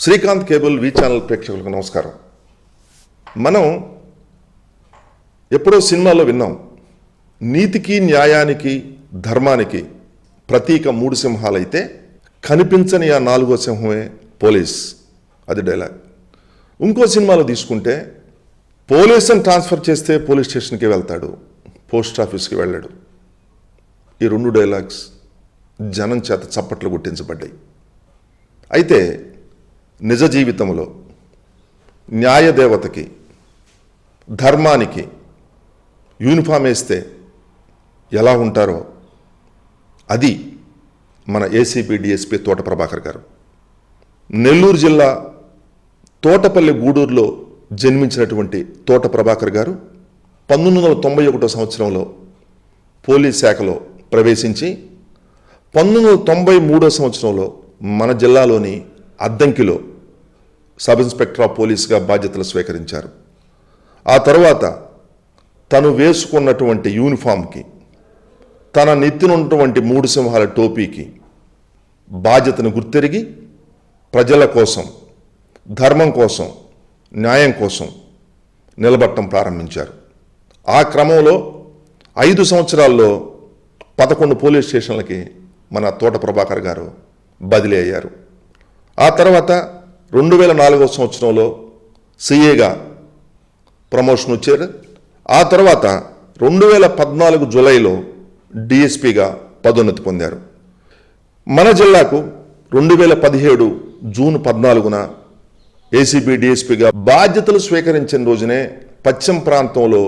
Srikanth cable వి channel ప్రేక్షకులకు నమస్కారం. మనం ఎప్పుడో సినిమాలో విన్నాం, నీతికి న్యాయానికి ధర్మానికి ప్రతీక 3 సింహాలైతే కనిపించని ఆ 4వ సింహమే పోలీస్. అది డైలాగ్. ఇంకో సినిమాలో తీసుకుంటే పోలీసుని ట్రాన్స్ఫర్ చేస్తే పోలీస్ స్టేషన్కి వెళ్తాడు, పోస్ట్ ఆఫీస్కి వెళ్ళాడు. ఈ 2 డైలాగ్స్ జనం చేత చప్పట్లు గుర్తించబడ్డాయి. అయితే నిజ జీవితంలో న్యాయదేవతకి ధర్మానికి యూనిఫామ్ వేస్తే ఎలా ఉంటారో అది మన ఏసీపీ డిఎస్పీ తోట ప్రభాకర్ గారు. నెల్లూరు జిల్లా తోటపల్లి గూడూరులో జన్మించినటువంటి తోట ప్రభాకర్ గారు 1991 సంవత్సరంలో పోలీస్ శాఖలో ప్రవేశించి 1993 సంవత్సరంలో మన జిల్లాలోని అద్దంకిలో సబ్ ఇన్స్పెక్టర్ ఆఫ్ పోలీస్గా బాధ్యతలు స్వీకరించారు. ఆ తర్వాత తను వేసుకున్నటువంటి యూనిఫామ్కి, తన నెత్తినున్నటువంటి 3 సింహాల టోపీకి బాధ్యతను గుర్తెరిగి ప్రజల కోసం, ధర్మం కోసం, న్యాయం కోసం నిలబడటం ప్రారంభించారు. ఆ క్రమంలో 5 సంవత్సరాల్లో 11 పోలీస్ స్టేషన్లకి మన తోట ప్రభాకర్ గారు బదిలీ అయ్యారు. ఆ తర్వాత 2004 సంవత్సరంలో సిఏగా ప్రమోషన్ వచ్చారు. ఆ తర్వాత 2014 జూలైలో డిఎస్పీగా పదోన్నతి పొందారు. మన జిల్లాకు 2017 జూన్ 14న ఏసీబీ డిఎస్పీగా బాధ్యతలు స్వీకరించిన రోజునే పశ్చిమ ప్రాంతంలో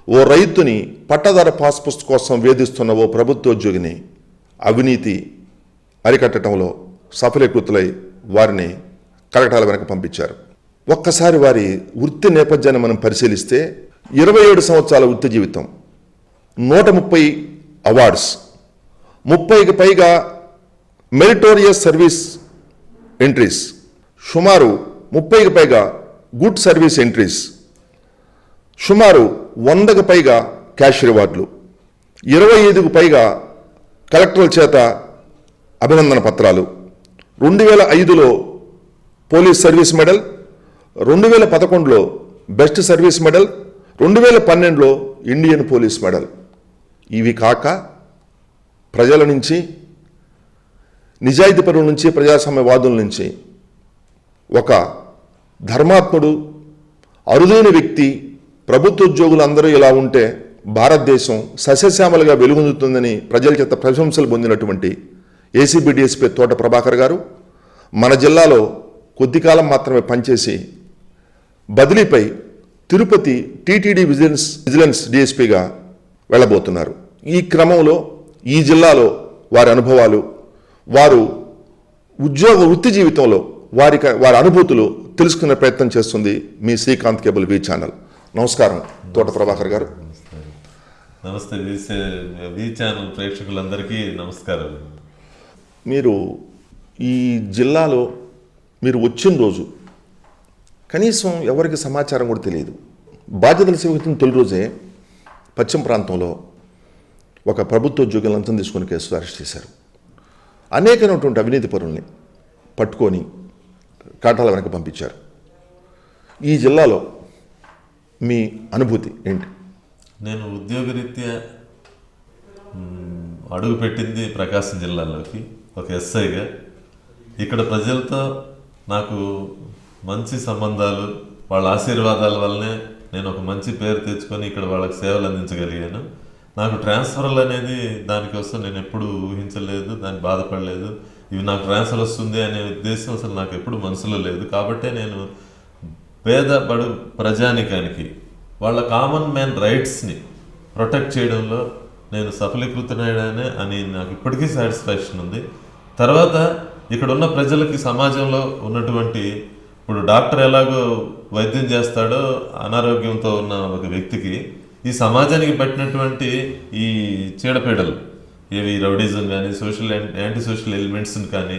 ఓ రైతుని పట్టదార పాస్ పుస్తకం కోసం వేధిస్తున్న ఓ ప్రభుత్వోద్యోగిని అవినీతి అరికట్టడంలో సఫలీకృతులై వారిని కలకటాల వెనక పంపించారు. ఒక్కసారి వారి వృత్తి నేపథ్యాన్ని మనం పరిశీలిస్తే 27 సంవత్సరాల వృత్తి జీవితం, 130 అవార్డ్స్, 30కి పైగా మెరిటోరియస్ సర్వీస్ ఎంట్రీస్, సుమారు 30కి పైగా గుడ్ సర్వీస్ ఎంట్రీస్, సుమారు 100కి పైగా క్యాష్ రివార్డులు, 25కు పైగా కలెక్టర్ల చేత అభినందన పత్రాలు, 2005లో పోలీస్ సర్వీస్ మెడల్, 2011లో బెస్ట్ సర్వీస్ మెడల్, 2012లో ఇండియన్ పోలీస్ మెడల్. ఇవి కాక ప్రజల నుంచి, నిజాయితీ పరుల నుంచి, ప్రజాస్వామ్యవాదుల నుంచి ఒక ధర్మాత్ముడు, అరుదైన వ్యక్తి, ప్రభుత్వ ఉద్యోగులందరూ ఇలా ఉంటే భారతదేశం సస్యశ్యామలుగా వెలుగొందుతుందని ప్రజల చేత ప్రశంసలు పొందినటువంటి ఏసీబీ డిఎస్పీ తోట ప్రభాకర్ గారు మన జిల్లాలో కొద్ది కాలం మాత్రమే పనిచేసి బదిలీపై తిరుపతి టీటీడీ విజిలెన్స్ డిఎస్పీగా వెళ్ళబోతున్నారు. ఈ క్రమంలో ఈ జిల్లాలో వారి అనుభవాలు, వారు వృత్తి జీవితంలో వారి అనుభూతులు తెలుసుకునే ప్రయత్నం చేస్తుంది మీ శ్రీకాంత్ కేబుల్ వి ఛానల్. నమస్కారం తోట ప్రభాకర్ గారు. నమస్తే వి ఛానల్ ప్రేక్షకులందరికీ నమస్కారం. మీరు ఈ జిల్లాలో మీరు వచ్చిన రోజు కనీసం ఎవరికి సమాచారం కూడా తెలియదు. బాధ్యతలు స్వీకరించిన తొలి రోజే పశ్చిమ ప్రాంతంలో ఒక ప్రభుత్వ ఉద్యోగులు లంచం తీసుకుని కేసులో అరెస్ట్ చేశారు. అనేకమైనటువంటి అవినీతి పరుల్ని పట్టుకొని కాటాల వెనక పంపించారు. ఈ జిల్లాలో మీ అనుభూతి ఏంటి? నేను ఉద్యోగరీత్యా అడుగుపెట్టింది ప్రకాశం జిల్లాలోకి ఒక ఎస్ఐగా. ఇక్కడ ప్రజలతో నాకు మంచి సంబంధాలు, వాళ్ళ ఆశీర్వాదాల వల్లనే నేను ఒక మంచి పేరు తెచ్చుకొని ఇక్కడ వాళ్ళకి సేవలు అందించగలిగాను. నాకు ట్రాన్స్ఫర్లు అనేది దానికోసం నేను ఎప్పుడు ఊహించలేదు, దాన్ని బాధపడలేదు. ఇవి నాకు ట్రాన్స్ఫర్ వస్తుంది అనే ఉద్దేశం అసలు నాకు ఎప్పుడు మనసులో లేదు. కాబట్టే నేను పేద బడు ప్రజానికానికి వాళ్ళ కామన్ మ్యాన్ రైట్స్ని ప్రొటెక్ట్ చేయడంలో నేను సఫలీకృతనయ్యానే అని నాకు ఇప్పటికీ సాటిస్ఫాక్షన్ ఉంది. తర్వాత ఇక్కడ ఉన్న ప్రజలకి, సమాజంలో ఉన్నటువంటి, ఇప్పుడు డాక్టర్ ఎలాగో వైద్యం చేస్తాడో అనారోగ్యంతో ఉన్న ఒక వ్యక్తికి, ఈ సమాజానికి పట్టినటువంటి ఈ చీడపీడలు, ఇవి రౌడీజం కానీ, యాంటీ సోషల్ ఎలిమెంట్స్ని కానీ,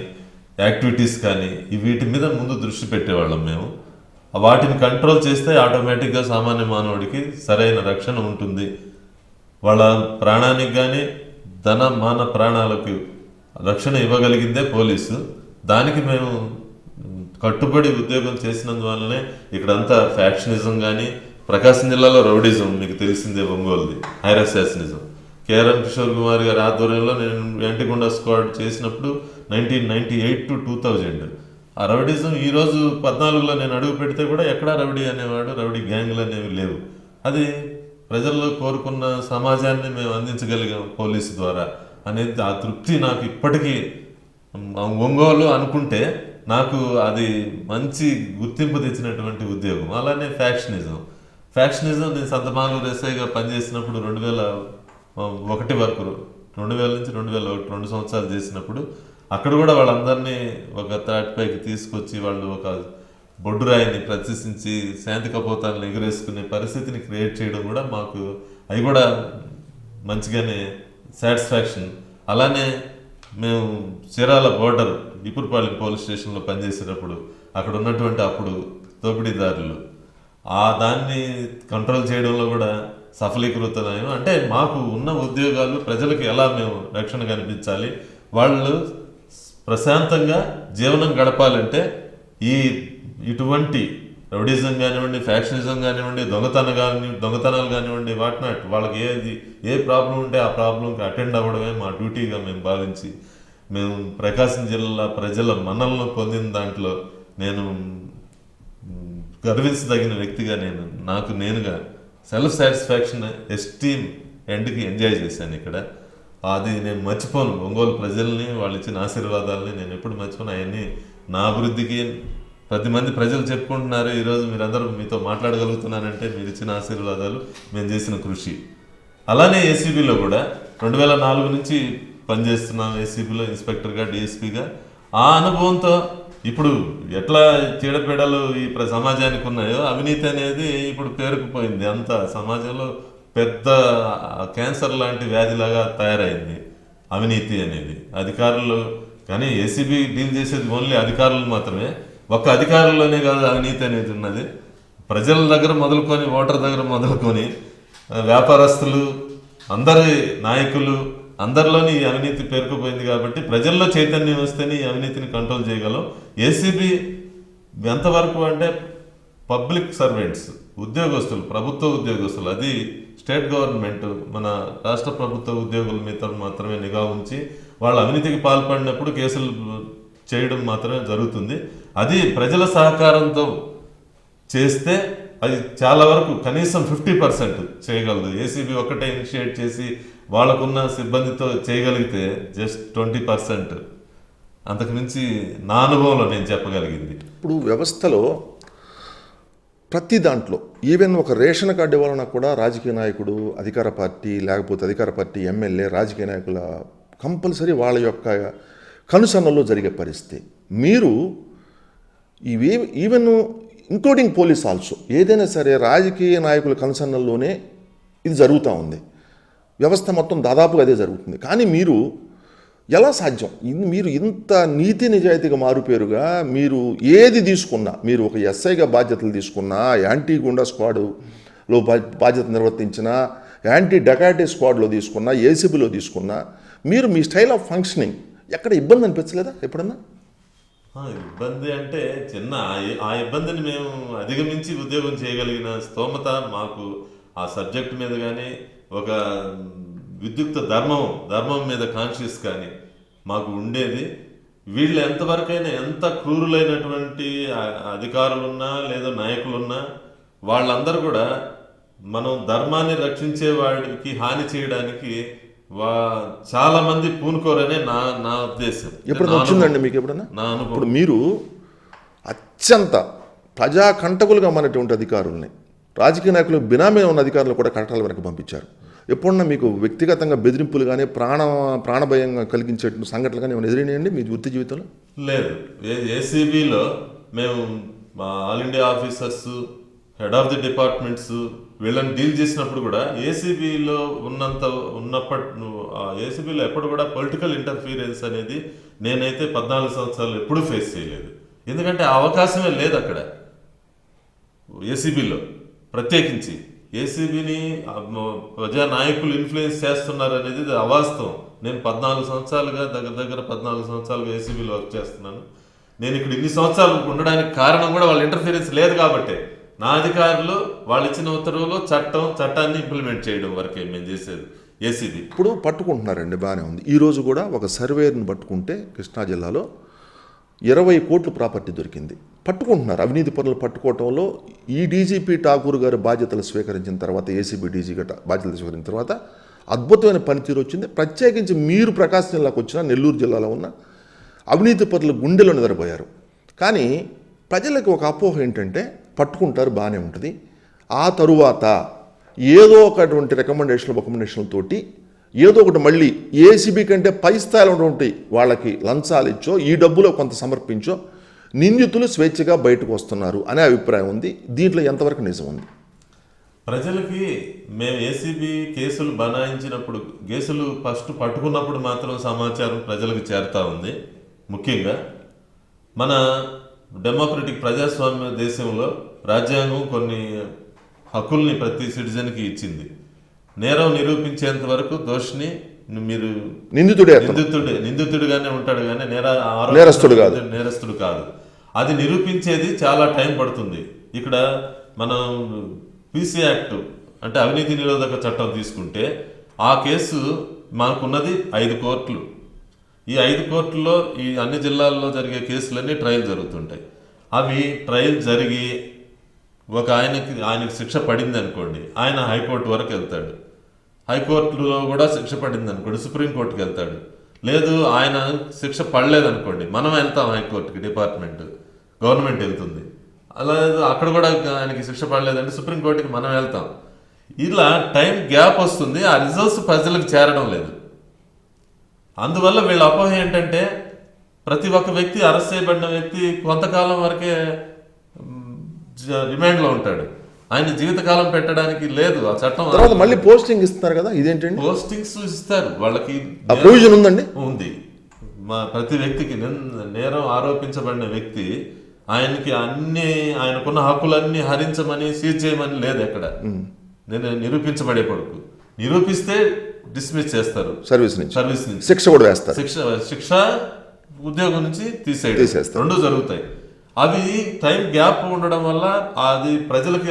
యాక్టివిటీస్ కానీ, వీటి మీద ముందు దృష్టి పెట్టేవాళ్ళం మేము. వాటిని కంట్రోల్ చేస్తే ఆటోమేటిక్గా సామాన్య మానవుడికి సరైన రక్షణ ఉంటుంది. వాళ్ళ ప్రాణానికి కానీ, మాన ప్రాణాలకు రక్షణ ఇవ్వగలిగిందే పోలీసు. దానికి మేము కట్టుబడి ఉద్యోగం చేసినందువల్లనే ఇక్కడంతా ఫ్యాక్షనిజం కానీ, ప్రకాశం జిల్లాలో రౌడిజం మీకు తెలిసిందే, ఒంగోలుది హైర్ అసాసినిజం. కేఆర్ఎం కిషోర్ కుమార్ గారి ఆధ్వర్యంలో నేను యాంటిగుండా స్క్వాడ్ చేసినప్పుడు 1998 to 2000 ఆ రౌడిజం ఈరోజు 14లో నేను అడుగు పెడితే కూడా ఎక్కడా రౌడీ అనేవాడు, రౌడీ గ్యాంగ్లు అనేవి లేవు. అది ప్రజల్లో కోరుకున్న సమాజాన్ని మేము అందించగలిగాం పోలీసు ద్వారా అనేది ఆ తృప్తి నాకు ఇప్పటికీ. ఒంగోలు అనుకుంటే నాకు అది మంచి గుర్తింపు తెచ్చినటువంటి ఉద్యోగం. అలానే ఫ్యాక్షనిజం నేను సంతమాలు ఎస్ఐగా పనిచేసినప్పుడు 2001 వరకు, 2000 నుంచి 2001 2 సంవత్సరాలు చేసినప్పుడు అక్కడ కూడా వాళ్ళందరినీ ఒక తాటిపైకి తీసుకొచ్చి వాళ్ళు ఒక బొడ్డురాయిని ప్రదర్శించి శాంతి కపోతాలను ఎగురేసుకునే పరిస్థితిని క్రియేట్ చేయడం కూడా మాకు అవి కూడా మంచిగానే సాటిస్ఫాక్షన్. అలానే మేము చీరాల బోర్డర్ ఇపురపాలెం పోలీస్ స్టేషన్లో పనిచేసేటప్పుడు అక్కడ ఉన్నటువంటి అప్పుడు దోపిడీదారులు దాన్ని కంట్రోల్ చేయడంలో కూడా సఫలీకృతమయ్యాం. అంటే మాకు ఉన్న ఉద్యోగాలు ప్రజలకు ఎలా మేము రక్షణ కనిపించాలి, వాళ్ళు ప్రశాంతంగా జీవనం గడపాలంటే ఇటువంటి రౌడిజం కానివ్వండి, ఫ్యాక్షనిజం కానివ్వండి, దొంగతనాలు కానివ్వండి, వాటినాట్ వాళ్ళకి ఏ ప్రాబ్లం ఉంటే ఆ ప్రాబ్లంకి అటెండ్ అవ్వడమే మా డ్యూటీగా మేము భావించి మేము ప్రకాశం జిల్లా ప్రజల మన్నలను పొందిన దాంట్లో నేను గర్వించదగిన వ్యక్తిగా నాకు నేనుగా సెల్ఫ్ సాటిస్ఫాక్షన్, ఎస్టీమ్ ఎండ్కి ఎంజాయ్ చేశాను ఇక్కడ. అది నేను మర్చిపోను. ఒంగోలు ప్రజల్ని వాళ్ళు ఇచ్చిన ఆశీర్వాదాలని నేను ఎప్పుడు మర్చిపోను. అవన్నీ నా అభివృద్ధికి మంది ప్రజలు చెప్పుకుంటున్నారు. ఈరోజు మీరందరూ మీతో మాట్లాడగలుగుతున్నానంటే మీరు ఇచ్చిన ఆశీర్వాదాలు, మేము చేసిన కృషి. అలానే ఏసీబీలో కూడా 2004 నుంచి పనిచేస్తున్నాం. ఏసీబీలో ఇన్స్పెక్టర్గా, డిఎస్పీగా. ఆ అనుభవంతో ఇప్పుడు ఎట్లా చీడపీడలు ఈ సమాజానికి ఉన్నాయో అవినీతి అనేది ఇప్పుడు పేరుకుపోయింది. అంత సమాజంలో పెద్ద క్యాన్సర్ లాంటి వ్యాధిలాగా తయారైంది అవినీతి అనేది. అధికారులు కానీ ఏసీబీ డీల్ చేసేది ఓన్లీ అధికారులు మాత్రమే. ఒక్క అధికారుల్లోనే కాదు అవినీతి అనేది ఉన్నది. ప్రజల దగ్గర మొదలుకొని, ఓటర్ దగ్గర మొదలుకొని, వ్యాపారస్తులు, అందరి నాయకులు అందరిలోని ఈ అవినీతి పేరుకుపోయింది. కాబట్టి ప్రజల్లో చైతన్యం వస్తేనే ఈ అవినీతిని కంట్రోల్ చేయగలం. ఏసీబీ ఎంతవరకు అంటే పబ్లిక్ సర్వెంట్స్, ఉద్యోగస్తులు, ప్రభుత్వ ఉద్యోగస్తులు, అది స్టేట్ గవర్నమెంట్ మన రాష్ట్ర ప్రభుత్వ ఉద్యోగుల మీద మాత్రమే నిఘా ఉంచి వాళ్ళు అవినీతికి పాల్పడినప్పుడు కేసులు చేయడం మాత్రమే జరుగుతుంది. అది ప్రజల సహకారంతో చేస్తే అది చాలా వరకు కనీసం 50% చేయగలదు. ఏసీబీ ఒక్కటే ఇనిషియేట్ చేసి వాళ్ళకున్న సిబ్బందితో చేయగలిగితే జస్ట్ 20%. అంతకుమించి నా అనుభవంలో నేను చెప్పగలిగింది. ఇప్పుడు వ్యవస్థలో ప్రతి దాంట్లో ఈవెన్ ఒక రేషన్ కార్డు ఇవ్వాలన్నా కూడా రాజకీయ నాయకుడు, అధికార పార్టీ, లేకపోతే అధికార పార్టీ ఎమ్మెల్యే, రాజకీయ నాయకుల కంపల్సరీ వాళ్ళ యొక్క కనుసన్నల్లో జరిగే పరిస్థితి. మీరు ఇవి ఈవెన్ ఇంక్లూడింగ్ పోలీస్ ఆల్సో ఏదైనా సరే రాజకీయ నాయకుల కనుసన్నల్లోనే ఇది జరుగుతూ ఉంది. వ్యవస్థ మొత్తం దాదాపుగా అదే జరుగుతుంది. కానీ మీరు ఎలా సాధ్యం? మీరు ఇంత నీతి నిజాయితీగా మారుపేరుగా మీరు ఏది తీసుకున్నా, మీరు ఒక ఎస్ఐగా బాధ్యతలు తీసుకున్నా, యాంటీ గుండా స్క్వాడ్లో బాధ్యత నిర్వర్తించిన, యాంటీ డకాటీ స్క్వాడ్లో తీసుకున్నా, ఏసీబీలో తీసుకున్నా, మీరు మీ స్టైల్ ఆఫ్ ఫంక్షనింగ్ ఎక్కడ ఇబ్బంది అనిపించలేదా ఎప్పుడన్నా? ఇబ్బంది అంటే చిన్న ఆ ఇబ్బందిని మేము అధిగమించి ఉద్యోగం చేయగలిగిన స్తోమత మాకు ఆ సబ్జెక్ట్ మీద కానీ, ఒక విద్యుక్త ధర్మం మీద కాన్షియస్ కానీ మాకు ఉండేది. వీళ్ళు ఎంతవరకైనా ఎంత క్రూరులైనటువంటి అధికారులున్నా లేదా నాయకులున్నా వాళ్ళందరూ కూడా మనం ధర్మాన్ని రక్షించే వాడికి హాని చేయడానికి చాలా మంది పూనుకోరనే నా ఉద్దేశం. ఎప్పుడు వచ్చిందండి మీకు ఎప్పుడన్నా? ఇప్పుడు మీరు అత్యంత ప్రజాకంటకులుగా ఉన్నటువంటి అధికారుల్ని, రాజకీయ నాయకులు బినామీ ఉన్న అధికారులు కూడా కటకాల వెనక పంపించారు. ఎప్పుడన్నా మీకు వ్యక్తిగతంగా బెదిరింపులు కానీ, ప్రాణభయం కలిగించే సంఘటనలు కానీ ఏమైనా ఎదురైనాయండి మీ వృత్తి జీవితంలో? లేదు. ఏసీబీలో మేము all India officers, head of the departments వీళ్ళని డీల్ చేసినప్పుడు కూడా ఏసీబీలో ఏసీబీలో ఎప్పుడు కూడా పొలిటికల్ ఇంటర్ఫీరెన్స్ అనేది నేనైతే 14 సంవత్సరాలు ఎప్పుడూ ఫేస్ చేయలేదు. ఎందుకంటే ఆ అవకాశమే లేదు అక్కడ ఏసీబీలో. ప్రత్యేకించి ఏసీబీని ప్రజా నాయకులు ఇన్ఫ్లుయెన్స్ చేస్తున్నారు అనేది అవాస్తవం. నేను 14 సంవత్సరాలుగా దగ్గర 14 సంవత్సరాలుగా ఏసీబీలో వర్క్ చేస్తున్నాను. నేను ఇక్కడ ఇన్ని సంవత్సరాలు ఉండడానికి కారణం కూడా వాళ్ళ ఇంటర్ఫీరెన్స్ లేదు కాబట్టి. నా అధికారులు వాళ్ళు ఇచ్చిన ఉత్తర్వులు చట్టాన్ని ఇంప్లిమెంట్ చేయడం వరకే మేము చేసేది ఏసీబీ. ఇప్పుడు పట్టుకుంటున్నారండి, బాగానే ఉంది. ఈరోజు కూడా ఒక సర్వేర్ని పట్టుకుంటే కృష్ణా జిల్లాలో 20 కోట్ల ప్రాపర్టీ దొరికింది. పట్టుకుంటున్నారు. అవినీతి పనులు పట్టుకోవటంలో ఈ డీజీపీ ఠాకూర్ గారు బాధ్యతలు స్వీకరించిన తర్వాత, ఏసీబీ డీజీగా బాధ్యతలు స్వీకరించిన తర్వాత అద్భుతమైన పనితీరు వచ్చింది. ప్రత్యేకించి మీరు ప్రకాశం జిల్లాకు వచ్చిన నెల్లూరు జిల్లాలో ఉన్న అవినీతి పనులు గుండెలో నిద్రపోయారు. కానీ ప్రజలకు ఒక అపోహ ఏంటంటే పట్టుకుంటారు, బాగానే ఉంటుంది, ఆ తరువాత ఏదో ఒకటువంటి రికమెండేషన్లతోటి ఏదో ఒకటి మళ్ళీ ఏసీబీ కంటే పై స్థాయిలో ఉన్నటువంటి వాళ్ళకి లంచాలు ఇచ్చో ఈ డబ్బులో కొంత సమర్పించో నిందితులు స్వేచ్ఛగా బయటకు వస్తున్నారు అనే అభిప్రాయం ఉంది. దీంట్లో ఎంతవరకు నిజం ఉంది? ప్రజలకి మేము ఏసీబీ కేసులు బనాయించినప్పుడు, కేసులు ఫస్ట్ పట్టుకున్నప్పుడు మాత్రం సమాచారం ప్రజలకు చేరుతా ఉంది. ముఖ్యంగా మన డెమోక్రటిక్ ప్రజాస్వామ్య దేశంలో రాజ్యాంగం కొన్ని హక్కుల్ని ప్రతి సిటిజన్కి ఇచ్చింది. నేరం నిరూపించేంత వరకు దోషిని మీరు నిందితుడిగానే ఉంటాడు కానీ నేరస్తుడు కాదు. అది నిరూపించేది చాలా టైం పడుతుంది. ఇక్కడ మనం పీసీ యాక్ట్ అంటే అవినీతి నిరోధక చట్టం తీసుకుంటే ఆ కేసు మనకున్నది 5 కోర్టులు. ఈ 5 కోర్టుల్లో ఈ అన్ని జిల్లాల్లో జరిగే కేసులన్నీ ట్రయల్ జరుగుతుంటాయి. అవి ట్రయల్ జరిగి ఆయనకి శిక్ష పడింది అనుకోండి, ఆయన హైకోర్టు వరకు వెళ్తాడు. హైకోర్టులో కూడా శిక్ష పడింది అనుకోండి, సుప్రీంకోర్టుకి వెళ్తాడు. లేదు ఆయన శిక్ష పడలేదనుకోండి, మనం వెళ్తాం హైకోర్టుకి, గవర్నమెంట్ వెళ్తుంది. అలా అక్కడ కూడా ఆయనకి శిక్ష పడలేదంటే సుప్రీంకోర్టుకి మనం వెళ్తాం. ఇలా టైం గ్యాప్ వస్తుంది. ఆ రిజల్ట్స్ ప్రజలకు చేరడం లేదు. అందువల్ల వీళ్ళ అపోహ ఏంటంటే ప్రతి ఒక్క వ్యక్తి, అరెస్ట్ చేయబడిన వ్యక్తి కొంతకాలం వరకే రిమాండ్లో ఉంటాడు, ఆయన జీవితకాలం పెట్టడానికి లేదు. ఆ చట్టం తర్వాత మళ్ళీ పోస్టింగ్ ఇస్తారు కదా, ఇదేంటండి? పోస్టింగ్స్ ఇస్తారు వాళ్ళకి, ప్రొవిజన్ ఉందండి, ఉంది. ప్రతి వ్యక్తికి నేరం ఆరోపించబడిన వ్యక్తి ఆయనకి ఆయనకున్న హక్కులన్నీ హరించమని, సీజ్ చేయమని లేదు ఎక్కడ. నేను నిరూపించబడే కొడుకు నిరూపిస్తే డిస్మిస్ చేస్తారు, సర్వీస్ నుంచి శిక్ష కూడా వేస్తారు. శిక్ష ఉద్యోగం నుంచి తీసేస్తారు, రెండు జరుగుతాయి. అవి టైం గ్యాప్ ఉండడం వల్ల, అది ప్రజలకి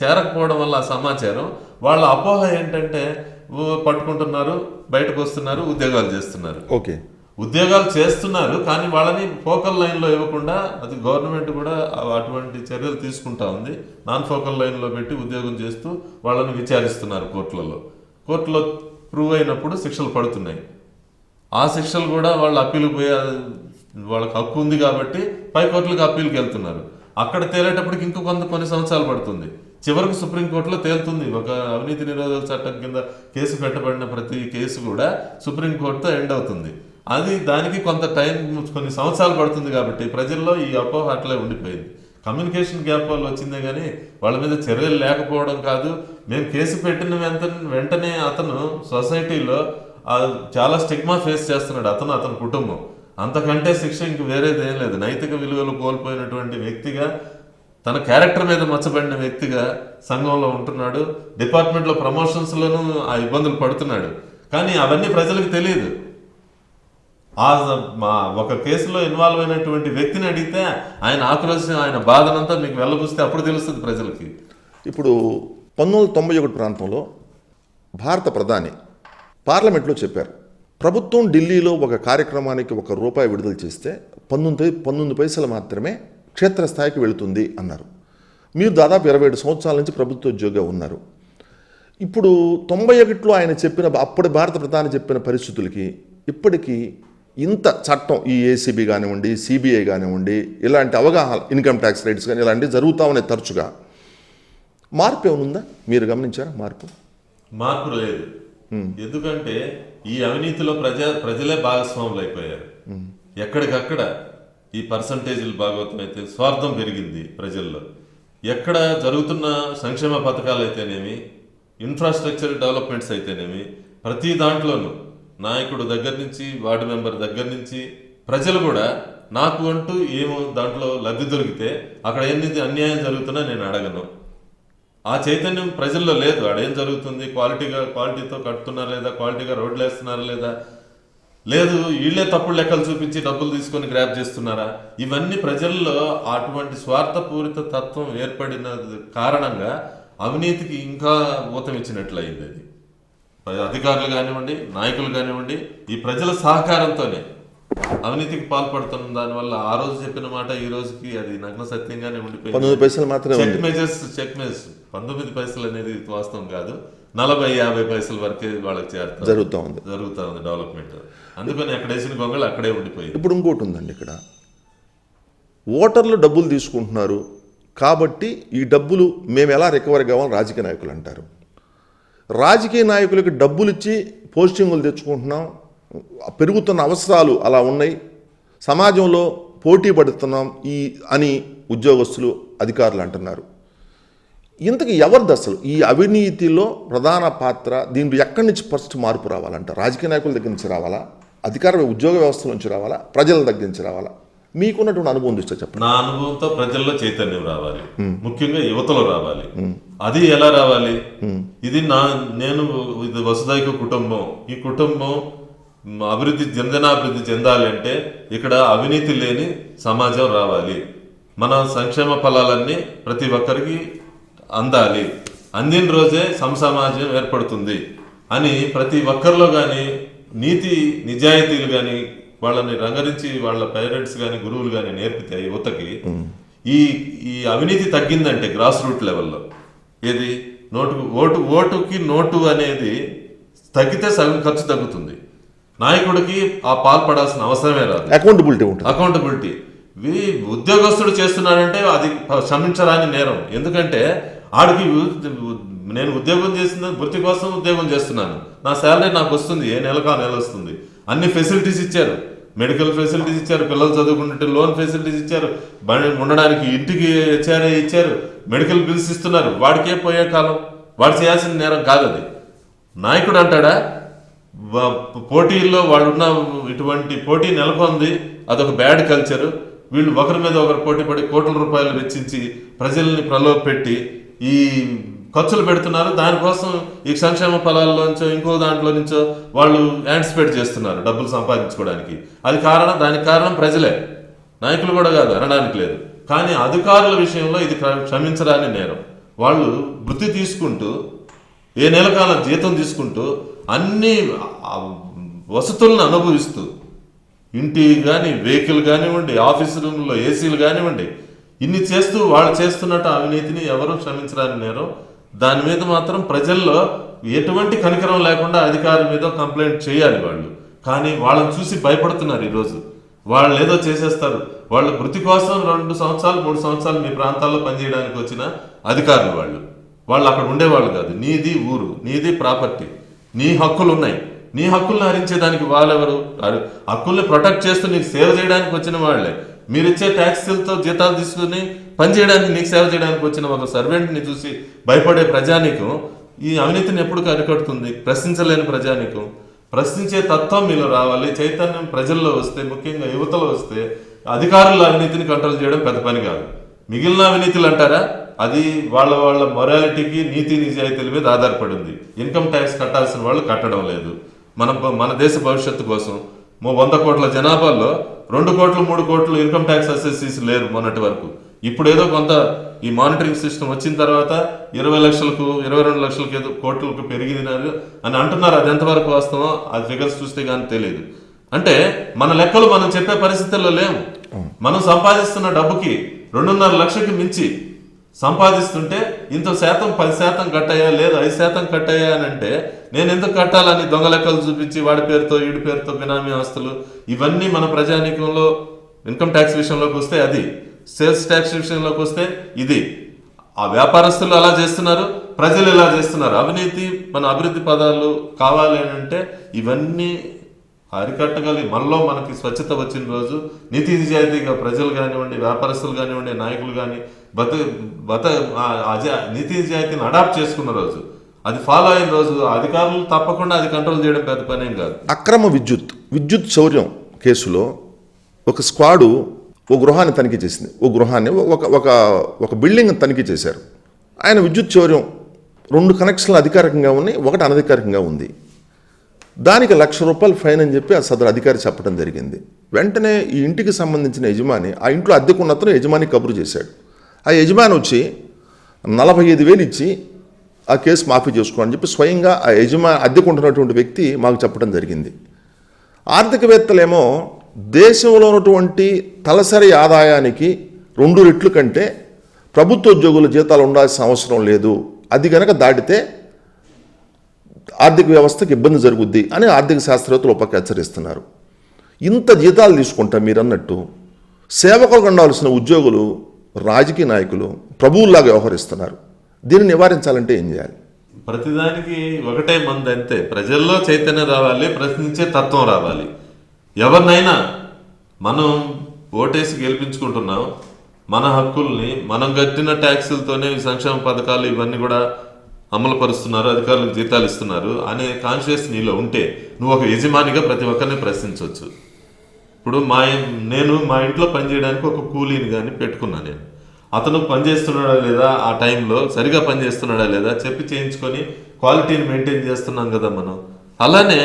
చేరకపోవడం వల్ల ఆ సమాచారం, వాళ్ళ అపోహ ఏంటంటే పట్టుకుంటున్నారు, బయటకు వస్తున్నారు, ఉద్యోగాలు చేస్తున్నారు. ఓకే, ఉద్యోగాలు చేస్తున్నారు కానీ వాళ్ళని ఫోకల్ లైన్లో ఇవ్వకుండా, అది గవర్నమెంట్ కూడా అటువంటి చర్యలు తీసుకుంటా ఉంది. నాన్ ఫోకల్ లైన్లో పెట్టి ఉద్యోగం చేస్తూ వాళ్ళని విచారిస్తున్నారు కోర్టులో ప్రూవ్ అయినప్పుడు శిక్షలు పడుతున్నాయి. ఆ శిక్షలు కూడా వాళ్ళు అప్పీలు పోయి, వాళ్ళకి హక్కు ఉంది కాబట్టి పై కోర్టులకు అప్పీల్కి వెళ్తున్నారు. అక్కడ తేలేటప్పటికి కొన్ని సంవత్సరాలు పడుతుంది. చివరికి సుప్రీంకోర్టులో తేలుతుంది. ఒక అవినీతి నిరోధక చట్టం కింద కేసు పెట్టబడిన ప్రతి కేసు కూడా సుప్రీంకోర్టుతో ఎండ్ అవుతుంది. దానికి కొంత టైం, కొన్ని సంవత్సరాలు పడుతుంది. కాబట్టి ప్రజల్లో ఈ అపోహ అట్లే ఉండిపోయింది. కమ్యూనికేషన్ గ్యాప్ వల్ల వచ్చిందే కానీ వాళ్ళ మీద చర్యలు లేకపోవడం కాదు. మేము కేసు పెట్టిన వెంటనే అతను సొసైటీలో చాలా స్టిగ్మా ఫేస్ చేస్తున్నాడు, అతని కుటుంబం. అంతకంటే శిక్ష ఇంక వేరేది ఏం లేదు. నైతిక విలువలు కోల్పోయినటువంటి వ్యక్తిగా, తన క్యారెక్టర్ మీద మచ్చబడిన వ్యక్తిగా సంఘంలో ఉంటున్నాడు. డిపార్ట్మెంట్లో ప్రమోషన్స్లోనూ ఆ ఇబ్బందులు పడుతున్నాడు. కానీ అవన్నీ ప్రజలకు తెలియదు. ఒక కేసులో ఇన్వాల్వ్ అయినటువంటి వ్యక్తిని అడిగితే ఆయన ఆక్రోశం, ఆయన బాధనంతా మీకు వెళ్ళబూస్తే అప్పుడు తెలుస్తుంది ప్రజలకి. ఇప్పుడు 1991 ప్రాంతంలో భారత ప్రధాని పార్లమెంట్లో చెప్పారు, ప్రభుత్వం ఢిల్లీలో ఒక కార్యక్రమానికి ₹1 విడుదల చేస్తే 19 పైసలు మాత్రమే క్షేత్రస్థాయికి వెళుతుంది అన్నారు. మీరు దాదాపు 27 సంవత్సరాల నుంచి ప్రభుత్వ ఉద్యోగిగా ఉన్నారు. ఇప్పుడు 91లో ఆయన చెప్పిన, అప్పటి భారత ప్రధాని చెప్పిన పరిస్థితులకి ఇప్పటికీ ఇంత చట్టం, ఈ ఏసీబీ కానివ్వండి, సిబిఐ కానివ్వండి, ఇలాంటి అవగాహన, ఇన్కమ్ ట్యాక్స్ రైట్స్ కానీ ఇలాంటివి జరుగుతూ ఉన్నాయి తరచుగా. మార్పు ఏమనుందా? మీరు గమనించారా మార్పు లేదు. ఎందుకంటే ఈ అవినీతిలో ప్రజలే భాగస్వాములు అయిపోయారు. ఎక్కడికక్కడ ఈ పర్సంటేజీలు భాగవతం అయితే స్వార్థం పెరిగింది ప్రజల్లో. ఎక్కడ జరుగుతున్న సంక్షేమ పథకాలు అయితేనేమి, ఇన్ఫ్రాస్ట్రక్చర్ డెవలప్మెంట్స్ అయితేనేమి, ప్రతి దాంట్లోనూ నాయకుడు దగ్గర నుంచి, వార్డు మెంబర్ దగ్గర నుంచి ప్రజలు కూడా నాకు అంటూ ఏమో దాంట్లో లబ్ధి దొరికితే అక్కడ ఎన్ని అన్యాయం జరుగుతున్నా నేను అడగను. ఆ చైతన్యం ప్రజల్లో లేదు. ఆడేం జరుగుతుంది, క్వాలిటీతో కడుతున్నారా లేదా, క్వాలిటీగా రోడ్లు వేస్తున్నారా లేదా, లేదు వీళ్ళే తప్పుడు లెక్కలు చూపించి డబ్బులు తీసుకొని గ్రాప్ చేస్తున్నారా? ఇవన్నీ ప్రజల్లో అటువంటి స్వార్థపూరిత తత్వం ఏర్పడిన కారణంగా అవినీతికి ఇంకా ఊతమిచ్చినట్లయింది. అది అధికారులు కానివ్వండి, నాయకులు కానివ్వండి, ఈ ప్రజల సహకారంతోనే అవినీతికి పాల్పడుతున్న దానివల్ల ఆ రోజు చెప్పిన మాట ఈ రోజుకి అది నగ్న సత్యంగానే ఉండిపోయింది. 19 పైసలు మాత్రమే చెక్ మెజర్స్ 19 పైసలు అనేది వాస్తవం కాదు, 40-50 పైసల వరకే వాళ్ళకి జరుగుతూ ఉంది డెవలప్మెంట్. అందుకని అక్కడ వేసిన గొంగళి అక్కడే ఉండిపోయింది. ఇప్పుడు ఇంకోటి ఉందండి, ఇక్కడ ఓటర్లు డబ్బులు తీసుకుంటున్నారు కాబట్టి ఈ డబ్బులు మేము ఎలా రికవరీ కావాలని రాజకీయ నాయకులు అంటారు. రాజకీయ నాయకులకి డబ్బులు ఇచ్చి పోస్టింగులు తెచ్చుకుంటున్నాం, పెరుగుతున్న అవసరాలు అలా ఉన్నాయి, సమాజంలో పోటీ పడుతున్నాం అని ఉద్యోగస్తులు అధికారులు అంటున్నారు. ఇంతకు ఎవరిది అసలు ఈ అవినీతిలో ప్రధాన పాత్ర? దీంట్లో ఎక్కడి నుంచి ఫస్ట్ మార్పు రావాలంట? రాజకీయ నాయకుల దగ్గర నుంచి రావాలా, అధికార ఉద్యోగ వ్యవస్థ నుంచి రావాలా, ప్రజల దగ్గర నుంచి రావాలా? మీకున్నటువంటి అనుభవం చూస్తే చెప్పండి. నా అనుభవంతో ప్రజల్లో చైతన్యం రావాలి, ముఖ్యంగా యువతలో రావాలి. అది ఎలా రావాలి? నేను ఇది వసుదైక కుటుంబం, ఈ కుటుంబం జనాభివృద్ధి చెందాలి అంటే ఇక్కడ అవినీతి లేని సమాజం రావాలి. మన సంక్షేమ ఫలాలన్నీ ప్రతి ఒక్కరికి అందాలి, అందిన రోజే సమాజం ఏర్పడుతుంది అని ప్రతి ఒక్కరిలో కానీ నీతి నిజాయితీలు కానీ వాళ్ళని రంగరించి వాళ్ళ పేరెంట్స్ కానీ గురువులు కానీ నేర్పితే యువతకి ఈ అవినీతి తగ్గిందంటే గ్రాస్ రూట్ లెవెల్లో ఏది ఓటుకి నోటు అనేది తగ్గితే సగం ఖర్చు తగ్గుతుంది. నాయకుడికి ఆ పాల్పడాల్సిన అవసరమే రాదు. అకౌంటబిలిటీ ఉద్యోగస్తుడు చేస్తున్నాడంటే అది క్షమించరాని నేరం. ఎందుకంటే ఆడికి నేను ఉద్యోగం చేసిన వృత్తి కోసం ఉద్యోగం చేస్తున్నాను, నా శాలరీ నాకు వస్తుంది, ఏ నెలకు ఆ నెల వస్తుంది, అన్ని ఫెసిలిటీస్ ఇచ్చారు, మెడికల్ ఫెసిలిటీస్ ఇచ్చారు, పిల్లలు చదువుకుంటే లోన్ ఫెసిలిటీస్ ఇచ్చారు, ఉండడానికి ఇంటికి హెచ్ఆర్ఏ ఇచ్చారు, మెడికల్ బిల్స్ ఇస్తున్నారు. వాడికే పోయే కాలం, వాడు చేయాల్సిన నేరం కాదు అది. నాయకుడు అంటాడా పోటీల్లో వాడున్న ఇటువంటి పోటీ నెలకొంది, అదొక బ్యాడ్ కల్చరు, వీళ్ళు ఒకరి మీద ఒకరు పోటీ పడి కోట్ల రూపాయలు వెచ్చించి ప్రజల్ని ప్రలోభ పెట్టి ఈ ఖర్చులు పెడుతున్నారు. దానికోసం ఈ సంక్షేమ ఫలాల్లోంచో ఇంకో దాంట్లో నుంచో వాళ్ళు యాంటిసిపేట్ చేస్తున్నారు డబ్బులు సంపాదించుకోవడానికి. దానికి కారణం ప్రజలే, నాయకులు కూడా కాదు, అనడానికి లేదు. కానీ అధికారుల విషయంలో ఇది క్షమించరాని నేరం. వాళ్ళు వృత్తి తీసుకుంటూ ఏ నెల కాలం జీతం తీసుకుంటూ అన్ని వసతులను అనుభవిస్తూ ఇంటి కానీ వెహికల్ కానివ్వండి, ఆఫీస్ రూమ్లో ఏసీలు కానివ్వండి, ఇన్ని చేస్తూ వాళ్ళు చేస్తున్నట్టు అవినీతిని ఎవరూ క్షమించరాని నేరం. దాని మీద మాత్రం ప్రజల్లో ఎటువంటి కనికరం లేకుండా అధికారి మీద కంప్లైంట్ చేయాలి వాళ్ళు. కానీ వాళ్ళని చూసి భయపడుతున్నారు ఈరోజు. వాళ్ళు ఏదో చేసేస్తారు. వాళ్ళ వృత్తి కోసం 2 సంవత్సరాలు 3 సంవత్సరాలు మీ ప్రాంతాల్లో పనిచేయడానికి వచ్చిన అధికారులు వాళ్ళు అక్కడ ఉండేవాళ్ళు కాదు. నీది ఊరు, నీది ప్రాపర్టీ, నీ హక్కులు ఉన్నాయి. నీ హక్కుల్ని హరించేదానికి వాళ్ళెవరు? హక్కుల్ని ప్రొటెక్ట్ చేస్తూ నీకు సేవ చేయడానికి వచ్చిన వాళ్ళే. మీరిచ్చే ట్యాక్సీలతో జీతాలు తీసుకుని పనిచేయడానికి, నీకు సేవ చేయడానికి వచ్చిన ఒక సర్వెంట్ని చూసి భయపడే ప్రజానీకం ఈ అవినీతిని ఎప్పుడు అరికడుతుంది? ప్రశ్నించలేని ప్రజానీకం. ప్రశ్నించే తత్వం మీలో రావాలి. చైతన్యం ప్రజల్లో వస్తే, ముఖ్యంగా యువతలో వస్తే అధికారుల అవినీతిని కంట్రోల్ చేయడం పెద్ద పని కాదు. మిగిలిన అవినీతులు అంటారా, అది వాళ్ళ మొరాలిటీకి, నీతి నిజాయితీల మీద ఆధారపడింది. ఇన్కమ్ ట్యాక్స్ కట్టాల్సిన వాళ్ళు కట్టడం లేదు. మన దేశ భవిష్యత్తు కోసం 100 కోట్ల జనాభాలో 2 కోట్లు 3 కోట్లు ఇన్కమ్ ట్యాక్స్ అసెసీస్ లేరు మొన్నటి వరకు. ఇప్పుడు ఏదో కొంత ఈ మానిటరింగ్ సిస్టమ్ వచ్చిన తర్వాత 20 లక్షలకు 22 లక్షలకు ఏదో కోట్లకు పెరిగినారు అని అంటున్నారు. అది ఎంతవరకు వాస్తవం అది ఫిగర్స్ చూస్తే కానీ తెలియదు. అంటే మన లెక్కలు మనం చెప్పే పరిస్థితుల్లో లేము. మనం సంపాదిస్తున్న డబ్బుకి 2.5 లక్షకి మించి సంపాదిస్తుంటే ఇంత శాతం 10% కట్టయ్యా, లేదు 5% కట్టయ్యా అని అంటే నేను ఎందుకు కట్టాలని దొంగ లెక్కలు చూపించి వాడి పేరుతో వీడి పేరుతో బినామీ ఆస్తులు, ఇవన్నీ మన ప్రజానీకంలో ఇన్కమ్ ట్యాక్స్ విషయంలోకి వస్తే అది, సేల్స్ ట్యాక్స్ విషయంలోకి వస్తే ఇది. ఆ వ్యాపారస్తులు అలా చేస్తున్నారు, ప్రజలు ఇలా చేస్తున్నారు. అవినీతి మన అభివృద్ధి పదాలు కావాలి అని అంటే ఇవన్నీ అరికట్టగలిగి మనలో మనకి స్వచ్ఛత వచ్చిన రోజు, నీతి నిజాయితీగా ప్రజలు కానివ్వండి, వ్యాపారస్తులు కానివ్వండి, నాయకులు కానీ నీతి నిజాయితీని అడాప్ట్ చేసుకున్న రోజు, అది ఫాలో అయిన రోజు అధికారులు తప్పకుండా అది కంట్రోల్ చేయడం పెద్ద పనేం కాదు. అక్రమ విద్యుత్ చౌర్యం కేసులో ఒక స్క్వాడు ఓ గృహాన్ని తనిఖీ చేసింది. ఒక బిల్డింగ్ తనిఖీ చేశారు. ఆయన విద్యుత్ చౌర్యం 2 కనెక్షన్లు అధికారికంగా ఉన్నాయి, ఒకటి అనధికారికంగా ఉంది. దానికి ₹1,00,000 ఫైన్ అని చెప్పి ఆ సదరు అధికారి చెప్పడం జరిగింది. వెంటనే ఈ ఇంటికి సంబంధించిన యజమాని, ఆ ఇంట్లో అద్దెకున్న అతను యజమాని కబురు చేశాడు. ఆ యజమాని వచ్చి 45,000 ఇచ్చి ఆ కేసు మాఫీ చేసుకోవాలని చెప్పి స్వయంగా ఆ అద్దెకుంటున్నటువంటి వ్యక్తి మాకు చెప్పడం జరిగింది. ఆర్థికవేత్తలేమో దేశంలో ఉన్నటువంటి తలసరి ఆదాయానికి 2 రెట్లు కంటే ప్రభుత్వ ఉద్యోగుల జీతాలు ఉండాల్సిన అవసరం లేదు, అది కనుక దాటితే ఆర్థిక వ్యవస్థకి ఇబ్బంది జరుగుద్ది అని ఆర్థిక శాస్త్రవేత్తలు ఒక హెచ్చరిస్తున్నారు. ఇంత జీతాలు తీసుకుంటా మీరు అన్నట్టు సేవకులకు ఉండాల్సిన ఉద్యోగులు రాజకీయ నాయకులు ప్రభువుల్లాగా వ్యవహరిస్తున్నారు. దీన్ని నివారించాలంటే ఏం చేయాలి? ప్రతిదానికి ఒకటే మంది అంతే. ప్రజల్లో చైతన్యం రావాలి, ప్రశ్నించే తత్వం రావాలి. ఎవరినైనా మనం ఓటేసి గెలిపించుకుంటున్నాం, మన హక్కుల్ని మనం కట్టిన ట్యాక్సులతోనే ఈ సంక్షేమ పథకాలు ఇవన్నీ కూడా అమలు పరుస్తున్నారు, అధికారులకు జీతాలు ఇస్తున్నారు అనే కాన్షియస్ నీలో ఉంటే నువ్వు ఒక యజమానిగా ప్రతి ఒక్కరిని ప్రశ్నించవచ్చు. ఇప్పుడు నేను మా ఇంట్లో పనిచేయడానికి ఒక కూలీని కానీ పెట్టుకున్నా. నేను అతను పనిచేస్తున్నాడా లేదా, ఆ టైంలో సరిగా పనిచేస్తున్నాడా లేదా చెప్పి చేయించుకొని క్వాలిటీని మెయింటైన్ చేస్తున్నాం కదా మనం. అలానే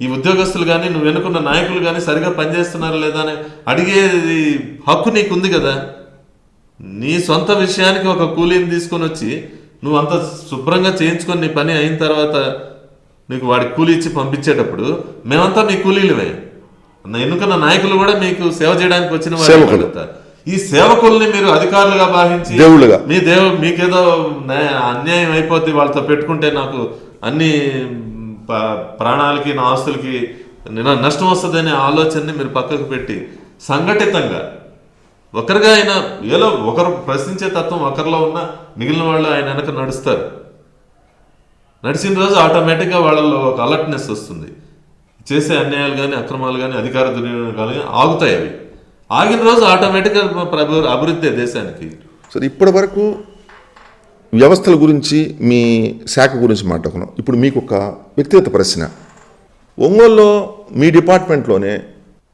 ఈ ఉద్యోగస్తులు కానీ నువ్వు ఎన్నుకున్న నాయకులు కానీ సరిగా పనిచేస్తున్నారా లేదా అని అడిగేది హక్కు నీకుంది కదా. నీ సొంత విషయానికి ఒక కూలీని తీసుకొని వచ్చి నువ్వు అంత శుభ్రంగా చేయించుకొని నీ పని అయిన తర్వాత నీకు వాడికి కూలీ ఇచ్చి పంపించేటప్పుడు మేమంతా మీ కూలీలమే. ఎన్నుకున్న నాయకులు కూడా మీకు సేవ చేయడానికి వచ్చిన వాళ్ళు. ఈ సేవకుల్ని మీరు అధికారులుగా భావించి దేవుళ్ళుగా మీకేదో అన్యాయం అయిపోద్ది వాళ్ళతో పెట్టుకుంటే నాకు అన్ని ప్రాణాలకి నా ఆస్తులకి నష్టం వస్తుందనే ఆలోచనని మీరు పక్కకు పెట్టి సంఘటితంగా ఒకరిగా ఆయన ఏదో ఒకరు ప్రశ్నించే తత్వం ఒకరిలో ఉన్న మిగిలిన వాళ్ళు ఆయన వెనక నడుస్తారు. నడిచిన రోజు ఆటోమేటిక్గా వాళ్ళలో ఒక అలర్ట్నెస్ వస్తుంది. చేసే అన్యాయాలు కానీ అక్రమాలు కానీ అధికార దుర్వినియోగం కానీ ఆగుతాయి. అవి ఆగిన రోజు ఆటోమేటిక్గా అభివృద్ధి దేశానికి. సరే, ఇప్పటి వరకు వ్యవస్థల గురించి మీ శాఖ గురించి మాట్లాడుకున్నాం. ఇప్పుడు మీకు ఒక వ్యక్తిగత ప్రశ్న. ఒంగోలులో మీ డిపార్ట్మెంట్లోనే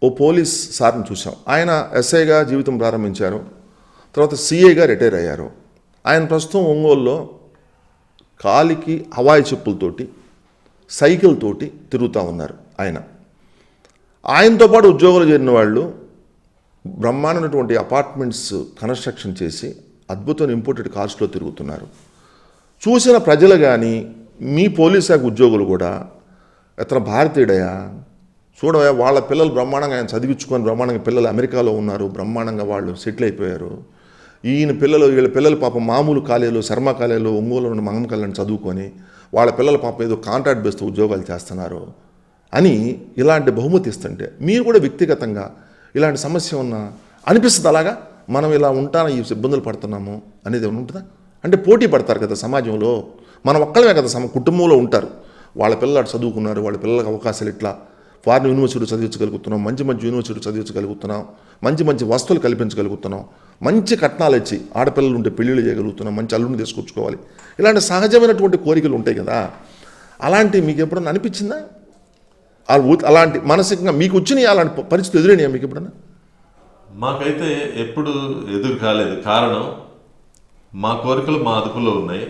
ఓ పోలీస్ సార్ని చూసాం. ఆయన ఎస్ఐగా జీవితం ప్రారంభించారు, తర్వాత సిఐగా రిటైర్ అయ్యారు. ఆయన ప్రస్తుతం ఒంగోలులో కాలికి హవాయి చెప్పులతోటి సైకిల్ తోటి తిరుగుతూ ఉన్నారు. ఆయనతో పాటు ఉద్యోగులు చేరిన వాళ్ళు బ్రహ్మాండమైనటువంటి అపార్ట్మెంట్స్ కన్స్ట్రక్షన్ చేసి అద్భుతమైన ఇంపోర్టెడ్ కార్స్లో తిరుగుతున్నారు. చూసిన ప్రజలు కానీ మీ పోలీస్ శాఖ ఉద్యోగులు కూడా ఇతను భారతీయుడయా, చూడవా వాళ్ళ పిల్లలు బ్రహ్మాండంగా ఆయన చదివించుకొని బ్రహ్మాండంగా పిల్లలు అమెరికాలో ఉన్నారు, బ్రహ్మాండంగా వాళ్ళు సెటిల్ అయిపోయారు. వీళ్ళ పిల్లలు పాపం మామూలు కాలేజీలో శర్మ కాలేజీలో ఒంగోలు నుండి మంగం కళ్యాణ్ చదువుకొని వాళ్ళ పిల్లల పాపం ఏదో కాంట్రాక్ట్ బేస్తో ఉద్యోగాలు చేస్తున్నారు అని ఇలాంటి బహుమతి ఇస్తుంటే మీరు కూడా వ్యక్తిగతంగా ఇలాంటి సమస్య ఉన్నా అనిపిస్తుంది. అలాగా మనం ఇలా ఉంటాను ఈ ఇబ్బందులు పడుతున్నాము అనేది ఉంటుందా? అంటే పోటీ పడతారు కదా సమాజంలో. మనం ఒక్కలమే కదా కుటుంబంలో ఉంటారు. వాళ్ళ పిల్లలు చదువుకున్నారు, వాళ్ళ పిల్లలకు అవకాశాలు ఇట్లా ఫారిన్ యూనివర్సిటీ చదివించగలుగుతున్నాం, మంచి యూనివర్సిటీ చదివించగలుగుతున్నాం, మంచి వస్తువులు కల్పించగలుగుతున్నాం, మంచి కట్నాలు ఇచ్చి ఆడపిల్లలు ఉంటే పెళ్ళిళ్ళు చేయగలుగుతున్నాం, మంచి అల్లుడిని తీసుకొచ్చుకోవాలి. ఇలాంటి సహజమైనటువంటి కోరికలు ఉంటాయి కదా. అలాంటి మీకు ఎప్పుడన్నా అనిపించిందా? అలాంటి మానసికంగా మీకు వచ్చినాయి అలాంటి పరిస్థితి ఎదురైనాయా మీకు ఎప్పుడన్నా? మాకైతే ఎప్పుడు ఎదురు కాలేదు. కారణం మా కోరికలు మా అదుపులో ఉన్నాయి.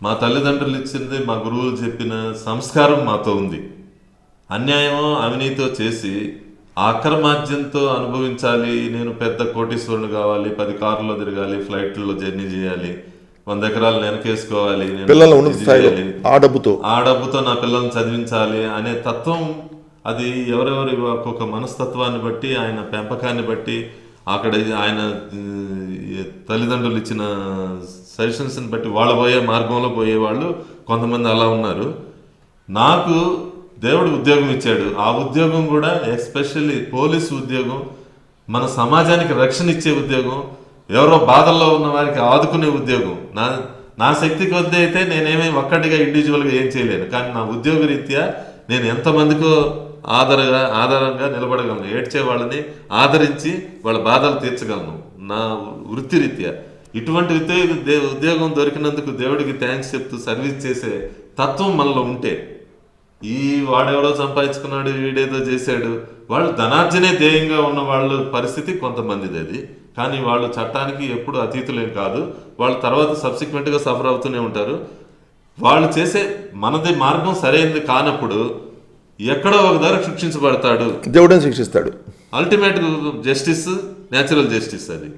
మా తల్లిదండ్రులు ఇచ్చింది, మా గురువులు చెప్పిన సంస్కారం మాతో ఉంది. అన్యాయమో అవినీతితో చేసి అక్రమార్జంతో అనుభవించాలి, నేను పెద్ద కోటీశ్వరుని కావాలి, 10 కార్లలో తిరగాలి, ఫ్లైట్లో జర్నీ చేయాలి, 100 ఎకరాలు వెనకేసుకోవాలి, ఆ డబ్బుతో నా పిల్లల్ని చదివించాలి అనే తత్వం అది ఎవరెవరి ఒక్కొక్క మనస్తత్వాన్ని బట్టి, ఆయన పెంపకాన్ని బట్టి, అక్కడ ఆయన తల్లిదండ్రులు ఇచ్చిన సజెషన్స్ని బట్టి వాళ్ళ పోయే మార్గంలో పోయేవాళ్ళు కొంతమంది అలా ఉన్నారు. నాకు దేవుడు ఉద్యోగం ఇచ్చాడు. ఆ ఉద్యోగం కూడా ఎస్పెషల్లీ పోలీసు ఉద్యోగం, మన సమాజానికి రక్షణ ఇచ్చే ఉద్యోగం, ఎవరో బాధల్లో ఉన్న వారికి ఆదుకునే ఉద్యోగం. నా శక్తి కొద్దీ అయితే నేనేమీ ఒక్కటిగా ఇండివిజువల్గా ఏం చేయలేను. కానీ నా ఉద్యోగ రీత్యా నేను ఎంతమందికో ఆధారంగా నిలబడగలను, ఏడ్చే వాళ్ళని ఆదరించి వాళ్ళ బాధలు తీర్చగలను నా వృత్తిరీత్యా. ఇటువంటి ఉద్యోగం దొరికినందుకు దేవుడికి థ్యాంక్స్ చెప్తూ సర్వీస్ చేసే తత్వం మనలో ఉంటే, ఈ వాడెవడో సంపాదించుకున్నాడు, వీడేదో చేశాడు, వాళ్ళు ధనార్జనే ధ్యేయంగా ఉన్న వాళ్ళ పరిస్థితి కొంతమందిది అది. కానీ వాళ్ళు చట్టానికి ఎప్పుడు అతీతులేం కాదు. వాళ్ళు తర్వాత సబ్సిక్వెంట్గా సఫర్ అవుతూనే ఉంటారు. వాళ్ళు చేసే మనది మార్గం సరైనది కానప్పుడు ఎక్కడో ఒక ధర శిక్షించబడతాడు. దేవుడని శిక్షిస్తాడు. అల్టిమేట్ జస్టిస్, న్యాచురల్ జస్టిస్ అది.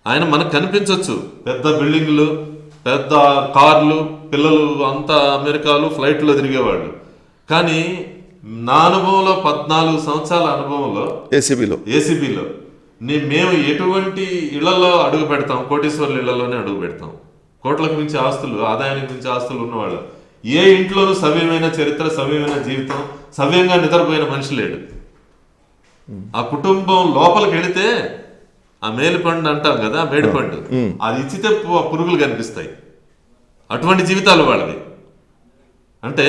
ఆయన మనకు కనిపించవచ్చు, పెద్ద బిల్డింగ్లు, పెద్ద కార్లు, పిల్లలు అంతా అమెరికాలు ఫ్లైట్లో తిరిగేవాళ్ళు. కానీ నా అనుభవంలో 14 సంవత్సరాల అనుభవంలో ఏసీబీలో మేము ఎటువంటి ఇళ్లలో అడుగు పెడతాం, కోటీశ్వర్ల ఇళ్లలోనే అడుగు పెడతాం. కోట్లకు మించి ఆస్తులు, ఆదాయానికి మించి ఆస్తులు ఉన్నవాళ్ళు. ఏ ఇంట్లోనూ సవ్యమైన చరిత్ర, సవ్యమైన జీవితం, సవ్యంగా నిద్రపోయిన మనిషి లేడు. ఆ కుటుంబం లోపలికి వెళితే ఆ మేలుపండు అంటాం కదా, మేడిపండు, అది ఇచ్చితే పురుగులు కనిపిస్తాయి. అటువంటి జీవితాలు వాళ్ళవి. అంటే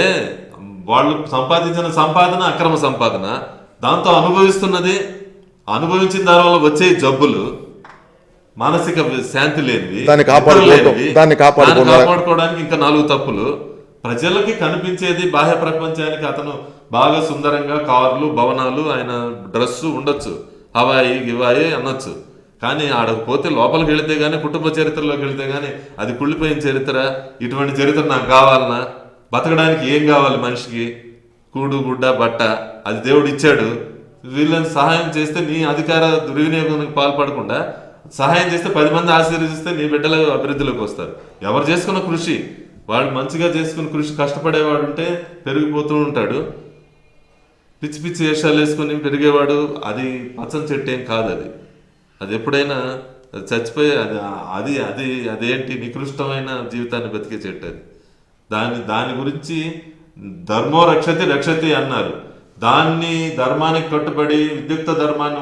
వాళ్ళు సంపాదించిన సంపాదన అక్రమ సంపాదన, దాంతో అనుభవించిన దానివల్ల వచ్చే జబ్బులు, మానసిక శాంతి లేనివి, దాన్ని కాపాడుకోవడానికి ఇంకా 4 తప్పులు. ప్రజలకి కనిపించేది బాహ్య ప్రపంచానికి అతను బాగా సుందరంగా కార్లు, భవనాలు, ఆయన డ్రెస్సు ఉండొచ్చు, హవాయి గివాయి అనొచ్చు. కానీ ఆడకు పోతే లోపలికి వెళితే గానీ, కుటుంబ చరిత్రలోకి వెళితే గానీ అది కుళ్ళిపోయిన చరిత్ర. ఇటువంటి చరిత్ర నాకు కావాలన్నా, బతకడానికి ఏం కావాలి మనిషికి? కూడు, గుడ్డ, బట్ట, అది దేవుడు ఇచ్చాడు. వీళ్ళని సహాయం చేస్తే నీ అధికార దుర్వినియోగానికి పాల్పడకుండా సహాయం చేస్తే 10 మంది ఆశీర్వదిస్తే నీ బిడ్డల అభివృద్ధిలోకి వస్తారు. ఎవరు చేసుకున్న కృషి, వాడు మంచిగా చేసుకున్న కృషి, కష్టపడేవాడు ఉంటే పెరిగిపోతూ ఉంటాడు. పిచ్చి పిచ్చి వేషాలు వేసుకొని పెరిగేవాడు అది పచ్చని చెట్టు ఏం కాదు. అది ఎప్పుడైనా చచ్చిపోయే అదేంటి నికృష్టమైన జీవితాన్ని బతికే చెట్టు అది. దాని గురించి ధర్మో రక్షతి అన్నారు. దాన్ని ధర్మానికి కట్టుబడి విద్యుక్త ధర్మాన్ని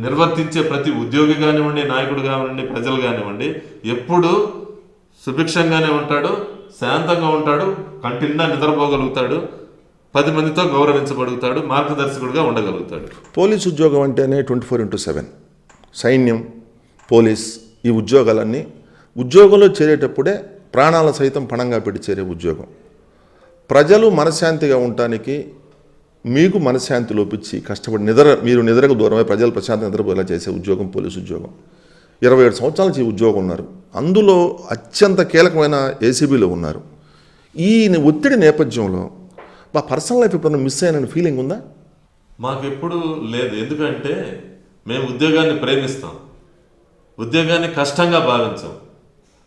నిర్వర్తించే ప్రతి ఉద్యోగి కానివ్వండి, నాయకుడు కానివ్వండి, ప్రజలు కానివ్వండి, ఎప్పుడు సుభిక్షంగానే ఉంటాడు, శాంతంగా ఉంటాడు, కంటిన్యూ నిద్రపోగలుగుతాడు, 10 మందితో గౌరవించబడుగుతాడు, మార్గదర్శకుడిగా ఉండగలుగుతాడు. పోలీస్ ఉద్యోగం అంటేనే 24/7 సైన్యం, పోలీస్, ఈ ఉద్యోగాలన్నీ ఉద్యోగంలో చేరేటప్పుడే ప్రాణాల సైతం పణంగా పెట్టి చేరే ఉద్యోగం. ప్రజలు మనశ్శాంతిగా ఉండటానికి మీకు మనశ్శాంతి లోపించి కష్టపడి మీరు నిద్రకు దూరమై ప్రజలు ప్రశాంతంగా నిద్రపోయేలా చేసే ఉద్యోగం పోలీసు ఉద్యోగం. 27 సంవత్సరాల నుంచి ఈ ఉద్యోగం ఉన్నారు. అందులో అత్యంత కీలకమైన ఏసీబీలో ఉన్నారు. ఈ ఒత్తిడి నేపథ్యంలో మా పర్సనల్ లైఫ్ ఎప్పుడన్నా మిస్ అయిన ఫీలింగ్ ఉందా? మాకు ఎప్పుడు లేదు. ఎందుకంటే మేము ఉద్యోగాన్ని ప్రేమిస్తాం, ఉద్యోగాన్ని కష్టంగా భావించాం.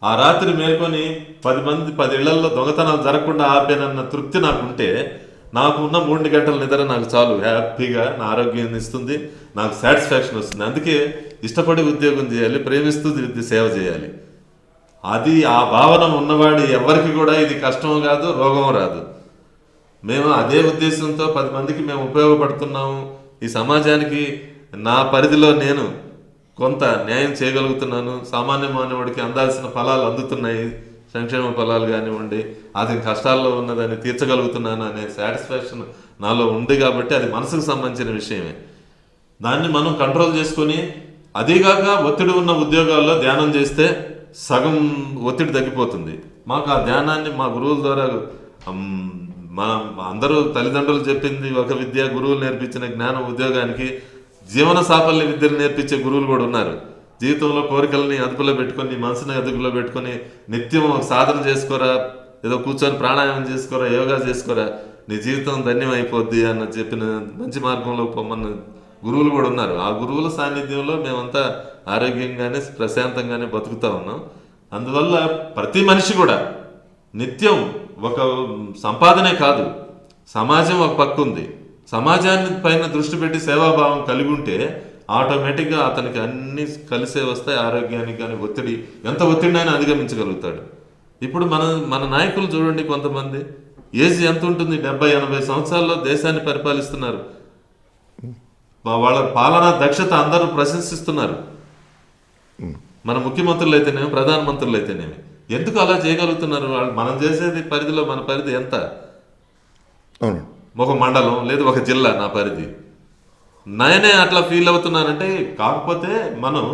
ఆ రాత్రి మేల్కొని 10 ఇళ్లలో దొంగతనాలు జరగకుండా ఆపేనన్న తృప్తి నాకుంటే, నాకు ఉన్న 3 గంటల నిద్ర నాకు చాలు. హ్యాపీగా నా ఆరోగ్యాన్ని ఇస్తుంది, నాకు సాటిస్ఫాక్షన్ వస్తుంది. అందుకే ఇష్టపడి ఉద్యోగం చేయాలి, ప్రేమిస్తూ సేవ చేయాలి. ఆ భావన ఉన్నవాడు ఎవరికి కూడా ఇది కష్టం కాదు, రోగం రాదు. మేము అదే ఉద్దేశంతో 10 మందికి మేము ఉపయోగపడుతున్నాము. ఈ సమాజానికి నా పరిధిలో నేను కొంత న్యాయం చేయగలుగుతున్నాను. సామాన్య మానవుడికి అందాల్సిన ఫలాలు అందుతున్నాయి, సంక్షేమ ఫలాలు కానివ్వండి, అది కష్టాల్లో ఉన్నదాన్ని తీర్చగలుగుతున్నాను అనే సాటిస్ఫాక్షన్ నాలో ఉంది. కాబట్టి అది మనసుకు సంబంధించిన విషయమే. దాన్ని మనం కంట్రోల్ చేసుకొని, అదీగాక ఒత్తిడి ఉన్న ఉద్యోగాల్లో ధ్యానం చేస్తే సగం ఒత్తిడి తగ్గిపోతుంది. మాకు ఆ ధ్యానాన్ని మా గురువుల ద్వారా మనం అందరూ తల్లిదండ్రులు చెప్పింది ఒక విద్య, గురువులు నేర్పించిన జ్ఞానం ఉద్యోగానికి జీవన సాఫల్య విద్యలు నేర్పించే గురువులు కూడా ఉన్నారు. జీవితంలో కోరికల్ని అదుపులో పెట్టుకొని, మనసుని అదుపులో పెట్టుకొని నిత్యం సాధన చేసుకోరా, ఏదో కూర్చొని ప్రాణాయామం చేసుకోరా, యోగా చేసుకోరా, నీ జీవితం ధన్యం అయిపోద్ది అన్న చెప్పిన మంచి మార్గంలో పొమ్మన్న గురువులు కూడా ఉన్నారు. ఆ గురువుల సాన్నిధ్యంలో మేమంతా ఆరోగ్యంగానే ప్రశాంతంగానే బతుకుతా ఉన్నాం. అందువల్ల ప్రతి మనిషి కూడా నిత్యం ఒక సంపాదనే కాదు, సమాజం ఒక పక్క ఉంది. సమాజాన్ని పైన దృష్టి పెట్టి సేవాభావం కలిగి ఉంటే ఆటోమేటిక్గా అతనికి అన్ని కలిసే వస్తాయి. ఆరోగ్యానికి కానీ ఎంత ఒత్తిడినైనా అధిగమించగలుగుతాడు. ఇప్పుడు మన నాయకులు చూడండి, కొంతమంది ఏజ్ ఎంత ఉంటుంది, 70-80 సంవత్సరాల్లో దేశాన్ని పరిపాలిస్తున్నారు. వాళ్ళ పాలనా దక్షత అందరూ ప్రశంసిస్తున్నారు. మన ముఖ్యమంత్రులు అయితేనేమి, ప్రధానమంత్రులు అయితేనేమి. ఎందుకు అలా చేయగలుగుతున్నారు? వాళ్ళు మనం చేసేది పరిధిలో మన పరిధి ఎంత? ఒక మండలం లేదు ఒక జిల్లా నా పరిధి. నేనే అట్లా ఫీల్ అవుతున్నానంటే, కాకపోతే మనం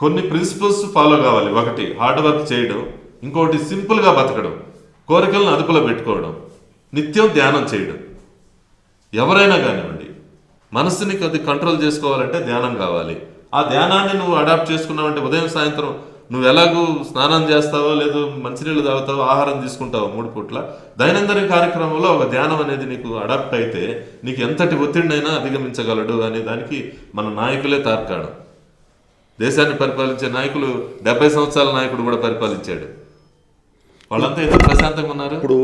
కొన్ని ప్రిన్సిపల్స్ ఫాలో కావాలి. ఒకటి హార్డ్ వర్క్ చేయడం, ఇంకోటి సింపుల్గా బతకడం, కోరికలను అదుపులో పెట్టుకోవడం, నిత్యం ధ్యానం చేయడం. ఎవరైనా కానివ్వండి, మనసుని కొద్ది కంట్రోల్ చేసుకోవాలంటే ధ్యానం కావాలి. ఆ ధ్యానాన్ని నువ్వు అడాప్ట్ చేసుకున్నావంటే ఉదయం సాయంత్రం నువ్వు ఎలాగూ స్నానం చేస్తావో లేదు మంచినీళ్ళు తాగుతావో ఆహారం తీసుకుంటావో 3 పూట్ల దైనందిన కార్యక్రమంలో ఒక ధ్యానం అనేది నీకు అడాప్ట్ అయితే నీకు ఎంతటి ఒత్తిడినైనా అధిగమించగలడు అనే దానికి మన నాయకులే తార్కాణం. దేశాన్ని పరిపాలించే నాయకులు 70 సంవత్సరాల నాయకుడు కూడా పరిపాలించాడు. వాళ్ళంతా ఏదో ప్రశాంతంగా ఉన్నారు. ఇప్పుడు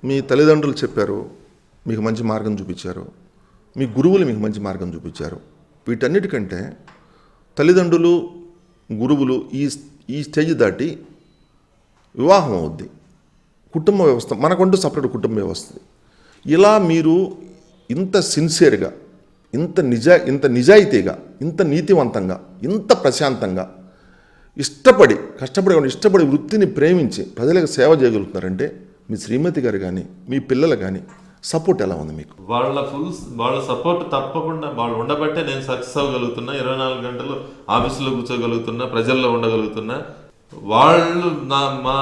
మీ తల్లిదండ్రులు చెప్పారు, మీకు మంచి మార్గం చూపించారు, మీ గురువులు మీకు మంచి మార్గం చూపించారు. వీటన్నిటికంటే తల్లిదండ్రులు గురువులు ఈ స్టేజ్ దాటి వివాహం అవుద్ది, కుటుంబ వ్యవస్థ, మనకంటూ సపరేట్ కుటుంబ వ్యవస్థ. ఇలా మీరు ఇంత సిన్సియర్గా, ఇంత నిజాయితీగా, ఇంత నీతివంతంగా, ఇంత ప్రశాంతంగా కష్టపడి వృత్తిని ప్రేమించి ప్రజలకు సేవ చేయగలుగుతున్నారంటే మీ శ్రీమతి గారు కానీ మీ పిల్లలు కానీ సపోర్ట్ ఎలా ఉంది మీకు? వాళ్ళ సపోర్ట్ తప్పకుండా వాళ్ళు ఉండబట్టే నేను సక్సెస్ అవ్వగలుగుతున్నా, 24 గంటలు ఆఫీసులో కూర్చోగలుగుతున్నా, ప్రజల్లో ఉండగలుగుతున్నా. వాళ్ళు మా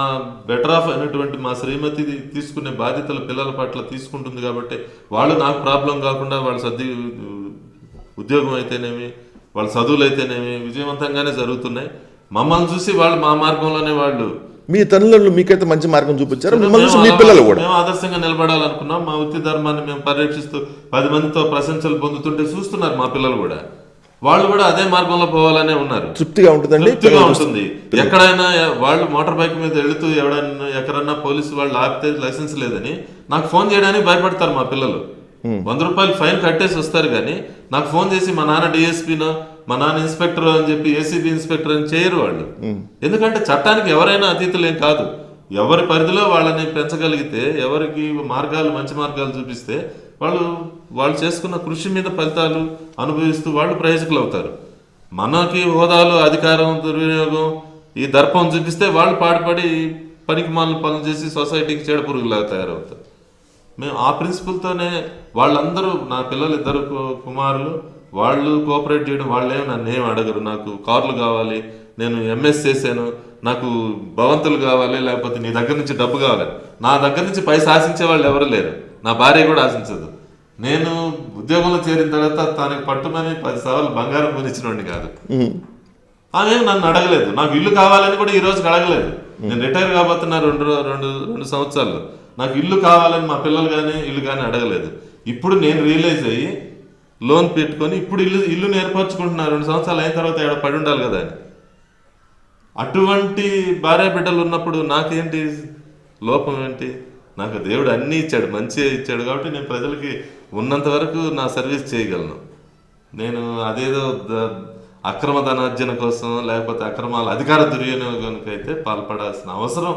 బెటర్ ఆఫ్ అయినటువంటి మా శ్రీమతి తీసుకునే బాధ్యతలు పిల్లల పట్ల తీసుకుంటుంది కాబట్టి వాళ్ళు నాకు ప్రాబ్లం కాకుండా వాళ్ళ ఉద్యోగం అయితేనేమి వాళ్ళ చదువులు అయితేనేమి విజయవంతంగానే జరుగుతున్నాయి. మమ్మల్ని చూసి వాళ్ళు మా మార్గంలోనే వాళ్ళు. మీ తల్లిదండ్రులు మీకైతే మంచి మార్గం చూపించారు, మిమ్మల్ని చూసి మీ పిల్లలు కూడా. మేము ఆదర్శంగా నిలబడాలనుకున్నాం. మా వృత్తి ధర్మాన్ని మేము పరిరక్షిస్తూ 10 మందితో ప్రశంసలు పొందుతుంటే చూస్తున్నారు మా పిల్లలు కూడా. వాళ్ళు కూడా అదే మార్గంలో పోవాలనే ఉన్నారు. తృప్తిగా ఉంటుందండి, తృప్తిగా ఉంటుంది. ఎక్కడైనా వాళ్ళు మోటార్ బైక్ మీద వెళుతూ ఎక్కడన్నా పోలీసు వాళ్ళు ఆపితే లైసెన్స్ లేదని నాకు ఫోన్ చేయడానికి భయపడతారు మా పిల్లలు. 100 రూపాయలు ఫైన్ కట్టేసి వస్తారు కానీ నాకు ఫోన్ చేసి మా నాన్న డిఎస్పీనో మా నాన్న ఇన్స్పెక్టర్ అని చెప్పి ఏసీబీ ఇన్స్పెక్టర్ అని చేయరు వాళ్ళు. ఎందుకంటే చట్టానికి ఎవరైనా అతీతులేం కాదు. ఎవరి పరిధిలో వాళ్ళని పెంచగలిగితే, ఎవరికి మంచి మార్గాలు చూపిస్తే వాళ్ళు చేసుకున్న కృషి మీద ఫలితాలు అనుభవిస్తూ వాళ్ళు ప్రయోజకులు అవుతారు. మనకి హోదాలు, అధికారం, దుర్వినియోగం, ఈ దర్పం చూపిస్తే వాళ్ళు పాడుపడి పనికి మాలిన పనులు చేసి సొసైటీకి చెడ పురుగులాగా తయారవుతారు. మేము ఆ ప్రిన్సిపల్తోనే వాళ్ళందరూ, నా పిల్లలు 2 కుమారులు, వాళ్ళు కోఆపరేట్ చేయడం. వాళ్ళేమో నన్ను ఏం అడగరు. నాకు కార్లు కావాలి, నేను ఎంఎస్ చేశాను, నాకు భవంతులు కావాలి, లేకపోతే నీ దగ్గర నుంచి డబ్బు కావాలి. నా దగ్గర నుంచి పైసా ఆశించే వాళ్ళు ఎవరు లేరు. నా భార్య కూడా ఆశించదు. నేను ఉద్యోగంలో చేరిన తర్వాత తనకి పట్టుమని 10 సవాళ్ళు బంగారం కొనిచ్చినోడిని కాదు. ఆమె నన్ను అడగలేదు. నాకు ఇల్లు కావాలని కూడా ఈ రోజుకి అడగలేదు. నేను రిటైర్ కాబోతున్నా 2 సంవత్సరాలు. నాకు ఇల్లు కావాలని మా పిల్లలు కానీ ఇల్లు కానీ అడగలేదు. ఇప్పుడు నేను రియలైజ్ అయ్యి లోన్ పెట్టుకొని ఇప్పుడు ఇల్లుని ఏర్పరచుకుంటున్నా. 2 సంవత్సరాలు అయిన తర్వాత ఏడ పడి ఉండాలి కదా అని. అటువంటి భార్య బిడ్డలు ఉన్నప్పుడు నాకేంటి లోపం ఏంటి? నాకు దేవుడు అన్నీ ఇచ్చాడు, మంచిగా ఇచ్చాడు. కాబట్టి నేను ప్రజలకి ఉన్నంత వరకు నా సర్వీస్ చేయగలను. నేను అదేదో అక్రమ ధనార్జన కోసం లేకపోతే అధికార దుర్వినియోగానికి అయితే పాల్పడాల్సిన అవసరం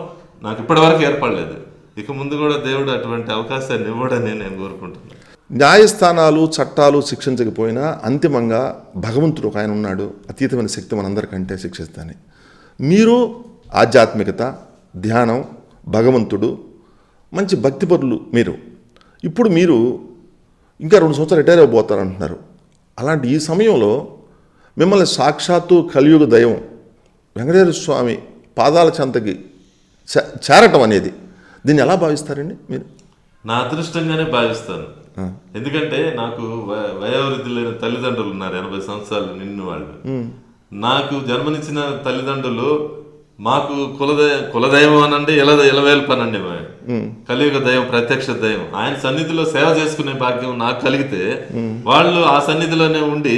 నాకు ఇప్పటివరకు ఏర్పడలేదు. ఇక ముందు కూడా దేవుడు అటువంటి అవకాశాన్ని ఇవ్వడని నేను కోరుకుంటున్నాను. న్యాయస్థానాలు, చట్టాలు శిక్షించకపోయినా అంతిమంగా భగవంతుడు ఒక ఆయన ఉన్నాడు, అతీతమైన శక్తి మనందరికంటే శిక్షిస్తాని. మీరు ఆధ్యాత్మికత, ధ్యానం, భగవంతుడు, మంచి భక్తిపరులు మీరు. ఇప్పుడు మీరు ఇంకా 2 సంవత్సరాలు రిటైర్ అయిపోతారంటున్నారు. అలాంటి ఈ సమయంలో మిమ్మల్ని సాక్షాత్తు కలియుగ దైవం వెంకటేశ్వర స్వామి పాదాల చెంతకి చేరటం అనేది దీన్ని ఎలా భావిస్తారండి మీరు? నా అదృష్టంగానే భావిస్తాను. ఎందుకంటే నాకు వయోవృద్ధి లేని తల్లిదండ్రులు ఉన్నారు, 80 సంవత్సరాలు నిన్ను వాళ్ళు. నాకు జన్మనిచ్చిన తల్లిదండ్రులు మాకు కులదైవం అనండి, ఇలవేలు పనండి. కలియుగ దైవం, ప్రత్యక్ష దైవం, ఆయన సన్నిధిలో సేవ చేసుకునే భాగ్యం నాకు కలిగితే వాళ్ళు ఆ సన్నిధిలోనే ఉండి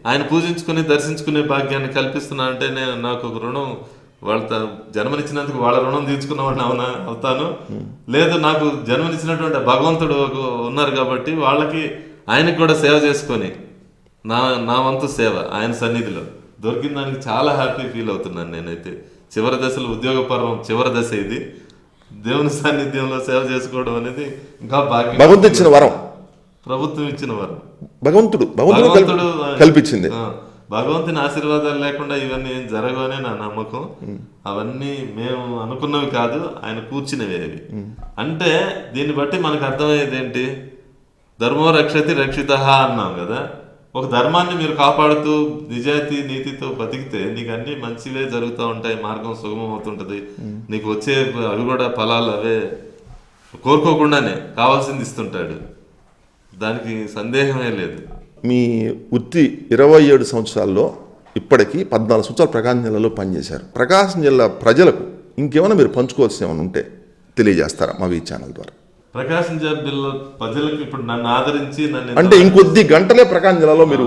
ఆయన పూజించుకుని దర్శించుకునే భాగ్యాన్ని కల్పిస్తున్నానంటే నాకు ఒక రుణం, వాళ్ళ జన్మనిచ్చినందుకు వాళ్ళ రుణం తీర్చుకున్నవాడిని అవుతాను. లేదు, నాకు జన్మనిచ్చినటువంటి భగవంతుడు ఉన్నారు కాబట్టి వాళ్ళకి ఆయనకు కూడా సేవ చేసుకొని నా వంతు సేవ ఆయన సన్నిధిలో దొరికిన దానికి చాలా హ్యాపీ ఫీల్ అవుతున్నాను నేనైతే. చివరి దశలో ఉద్యోగ పర్వం చివరి దశ ఇది. దేవుని సాన్నిధ్యంలో సేవ చేసుకోవడం అనేది ఇంకా భాగ్యం, భగవంతుడు ఇచ్చిన వరం, ప్రభుత్వం ఇచ్చిన వరం, భగవంతుడు కల్పించింది. భగవంతుని ఆశీర్వాదాలు లేకుండా ఇవన్నీ ఏం జరగవనే నా నమ్మకం. అవన్నీ మేము అనుకున్నవి కాదు, ఆయన కూర్చున్నవి అవి. అంటే దీన్ని బట్టి మనకు అర్థమయ్యేది ఏంటి? ధర్మో రక్షతి రక్షిత అన్నాం కదా. ఒక ధర్మాన్ని మీరు కాపాడుతూ నిజాయితీ నీతితో బతికితే నీకు అన్ని మంచివే జరుగుతూ ఉంటాయి, మార్గం సుగమం అవుతుంటది. నీకు వచ్చే అవి కూడా ఫలాలు అవే కోరుకోకుండానే కావాల్సింది ఇస్తుంటాడు, దానికి సందేహమే లేదు. మీ వృత్తి 27 సంవత్సరాల్లో ఇప్పటికీ 14 సంవత్సరాలు ప్రకాశం జిల్లాలో పనిచేశారు. ప్రకాశం జిల్లా ప్రజలకు ఇంకేమైనా మీరు పంచుకోవాల్సిన ఏమైనా ఉంటే తెలియజేస్తారా మా ఈ ఛానల్ ద్వారా? ప్రకాశం జిల్లా ప్రజలకు ఇప్పుడు నన్ను ఆదరించి అంటే ఇంకొద్ది గంటలే ప్రకాశం జిల్లాలో మీరు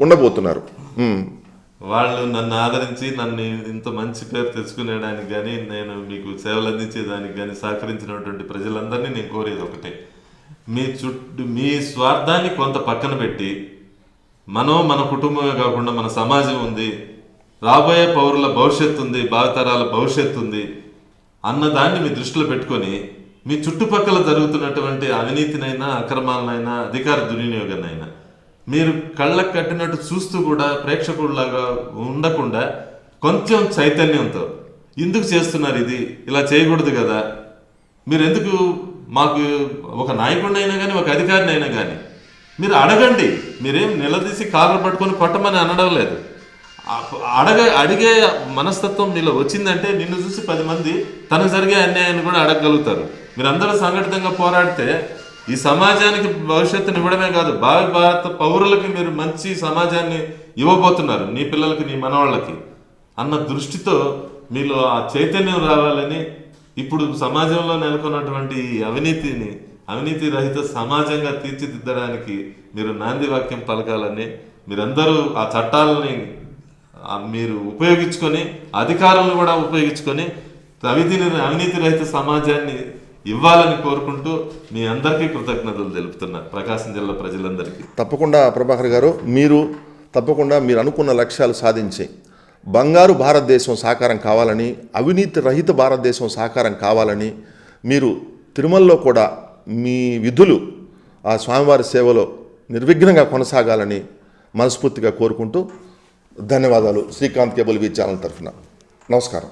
ఉండబోతున్నారు. వాళ్ళు నన్ను ఆదరించి నన్ను ఇంత మంచి పేరు తెచ్చుకునేదానికి కానీ నేను మీకు సేవలు అందించేదానికి కానీ సహకరించినటువంటి ప్రజలందరినీ నేను కోరేది ఒకటే, మీ స్వార్థాన్ని కొంత పక్కన పెట్టి మన కుటుంబమే కాకుండా మన సమాజం ఉంది, రాబోయే పౌరుల భవిష్యత్తు ఉంది, భావితరాల భవిష్యత్తు ఉంది అన్నదాన్ని మీ దృష్టిలో పెట్టుకొని మీ చుట్టుపక్కల జరుగుతున్నటువంటి అవినీతినైనా అక్రమాలనైనా అధికార దుర్వినియోగాన్నైనా మీరు కళ్ళకు కట్టినట్టు చూస్తూ కూడా ప్రేక్షకుల్లాగా ఉండకుండా కొంచెం చైతన్యంతో ఎందుకు చేస్తున్నారు, ఇది ఇలా చేయకూడదు కదా, మీరు ఎందుకు మాకు ఒక నాయకుడిని అయినా కానీ ఒక అధికారిని అయినా కానీ మీరు అడగండి, మీరేం నిలదీసి కాళ్ళు పట్టుకొని కొట్టమని అనడం లేదు. అడిగే మనస్తత్వం మీలో వచ్చిందంటే నిన్ను చూసి 10 మంది తనకు జరిగే అన్యాయాన్ని కూడా అడగగలుగుతారు. మీరందరూ సంఘటితంగా పోరాడితే ఈ సమాజానికి భవిష్యత్తుని ఇవ్వడమే కాదు, భారత పౌరులకి మీరు మంచి సమాజాన్ని ఇవ్వబోతున్నారు, నీ పిల్లలకి నీ మనవాళ్ళకి అన్న దృష్టితో మీలో ఆ చైతన్యం రావాలని, ఇప్పుడు సమాజంలో నెలకొన్నటువంటి ఈ అవినీతి రహిత సమాజంగా తీర్చిదిద్దడానికి మీరు నాంది వాక్యం పలకాలని, మీరందరూ ఆ చట్టాలని మీరు ఉపయోగించుకొని అధికారులను కూడా ఉపయోగించుకొని అవినీతి రహిత సమాజాన్ని ఇవ్వాలని కోరుకుంటూ మీ అందరికీ కృతజ్ఞతలు తెలుపుతున్నా, ప్రకాశం జిల్లా ప్రజలందరికీ. తప్పకుండా ప్రభాకర్ గారు, మీరు అనుకున్న లక్ష్యాలు సాధించి బంగారు భారతదేశం సాకారం కావాలని, అవినీతి రహిత భారతదేశం సాకారం కావాలని, మీరు తిరుమలలో కూడా మీ విధులు ఆ స్వామివారి సేవలో నిర్విఘ్నంగా కొనసాగాలని మనస్ఫూర్తిగా కోరుకుంటూ ధన్యవాదాలు. శ్రీకాంత్ కేబుల్ వి ఛానల్ తరఫున నమస్కారం.